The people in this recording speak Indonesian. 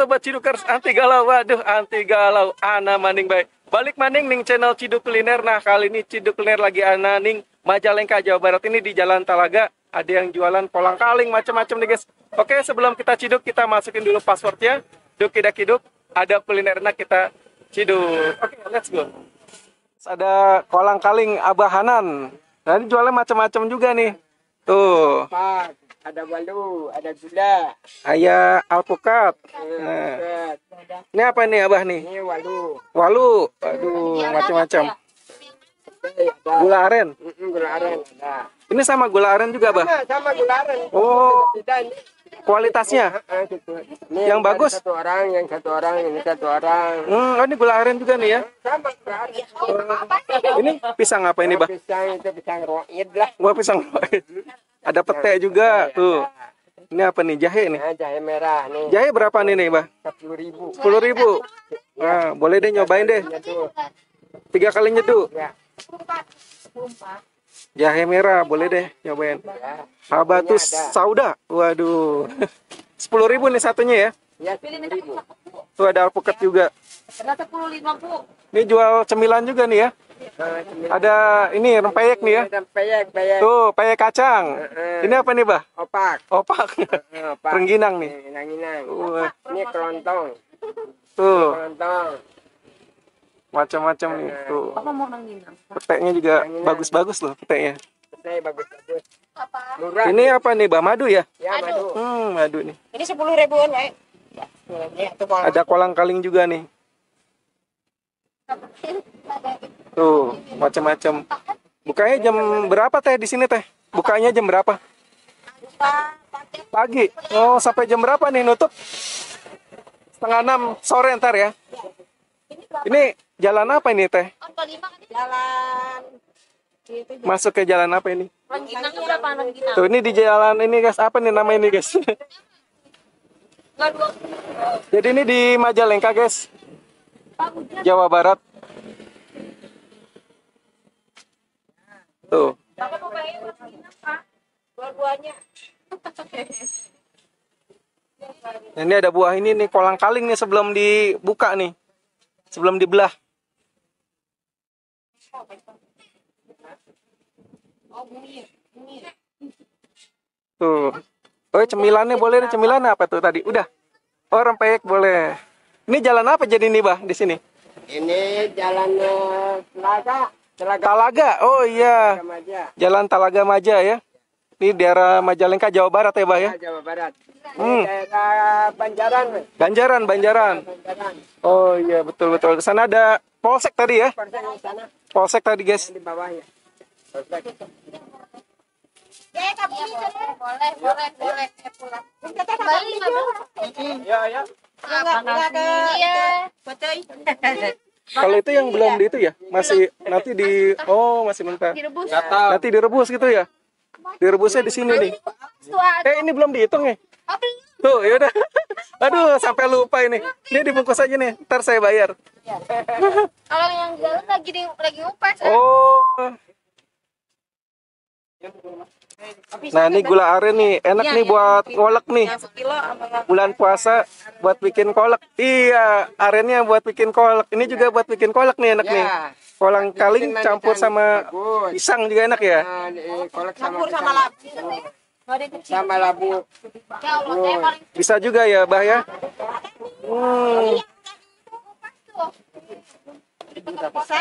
sobat Cidukers, anti galau. Waduh, anti galau. Ana maning baik. Balik maning ning channel Ciduk Kuliner. Nah, kali ini Ciduk Kuliner lagi ana ning Majalengka, Jawa Barat ini di Jalan Talaga. Ada yang jualan kolang-kaling macam-macam nih, guys. Oke, sebelum kita ciduk, kita masukin dulu passwordnya. Duk tidak kiduk. Ada kuliner enak, kita ciduk. Oke, let's go. Ada kolang-kaling Abah Hanan. Nah, ini jualnya macam-macam juga nih. Tuh. Ada walu, ada gula. Ayah alpukat. Nah. Ini apa nih Abah nih? Ini walu. Walu. Aduh, macam-macam. Gula aren. Gula aren ada. Ini sama gula aren juga, Abah? Sama gula aren. Oh. Tidak ini. Kualitasnya? Ini yang bagus? Satu orang, yang satu orang, ini satu orang. Oh, ini gula aren juga nih ya? Sama gula aren. Ini pisang apa ini, Bah? Pisang itu pisang roid lah. Wah, pisang roid. Ada pete juga, tuh. Ini apa nih? Jahe nih? Nah, jahe merah nih. Jahe berapa nih, Bah? 10.000. 10.000. Nah, boleh deh nyobain deh. 3 kali nyeduh. Ya. Jahe merah, boleh deh nyobain. Habatus sauda. Waduh. 10.000 nih satunya ya. Ya, 10.000. Tuh ada alpukat juga. Ada 10.000, Bu. Ini jual cemilan juga nih ya. Ada ini rempeyek nih ya. Peyek. Tuh, peyek kacang. Ini apa nih, Bah? Opak. Opak. Opak. Rengginang nih. Rengginang. Wah. Ini kerontong. Tuh, Kerontong. macam-macam nih. Tuh. Apa mau rengginang? Peteknya juga bagus-bagus loh peteknya. Saya bagus-bagus. Apa? Murah. Ini apa nih, Bah? Madu ya? Ya, madu. Madu nih. Ini 10.000-an, Pak. Ya, itu kalau Ada kolang-kaling juga nih. Tuh, macam-macam. Bukanya jam berapa teh di sini teh? Bukanya jam berapa? Pagi. Oh, sampai jam berapa nih nutup? 5:30 sore ntar ya. Ini jalan apa ini teh? jalan itu Masuk ke jalan apa ini? rengginang berapa rengginang? Tuh, ini di jalan ini guys. Apa nih nama ini guys? Enggak dua. Jadi ini di Majalengka guys, Jawa Barat. Tuh. Bapak mau bayar rengginang, Pak? Dua-duanya. Nah, ini ada buah ini nih, kolang-kaling nih sebelum dibuka nih. Sebelum dibelah. Tuh. Oh, cemilannya boleh nih, cemilan apa tuh tadi? Udah. Oh, rempeyek boleh. Ini jalan apa jadi nih, Bah, di sini? Ini jalan Telaga. Talaga. Oh iya. Maja. Jalan Talaga Maja ya. Ini daerah Majalengka, Jawa Barat ya, Bah ya? Jawa Barat. Ini daerah Banjaran. Banjaran. Banjaran. Oh iya, betul-betul. Di sana ada polsek tadi ya? Persen di sana, Polsek tadi, guys. di bawahnya. Polsek. Ya, boleh. Pulang. Kembali Ya. Iya. Betul. Kalau itu yang belum di itu ya? Masih nanti di masih mentah. Direbus. Nanti direbus gitu ya? Direbusnya di sini nih. Ini belum dihitung ya? Tuh, yaudah. Aduh, sampai lupa ini. Ini dibungkus aja nih. Ntar saya bayar. Kalau yang jalan lagi ngupas. Oh. Nah, ini gula aren nih. Enak nih buat kolak nih. Sekilo sama Bulan puasa buat bikin kolak. Iya, arennya buat bikin kolak. Ini juga buat bikin kolak nih, enak nih. Kolang kaling campur sama pisang juga enak ya. Nah, kolak campur sama sama labu. sama labu. Ya Allah, saya paling Bisa juga ya, Bah ya. Iya, kan. Kupas tuh.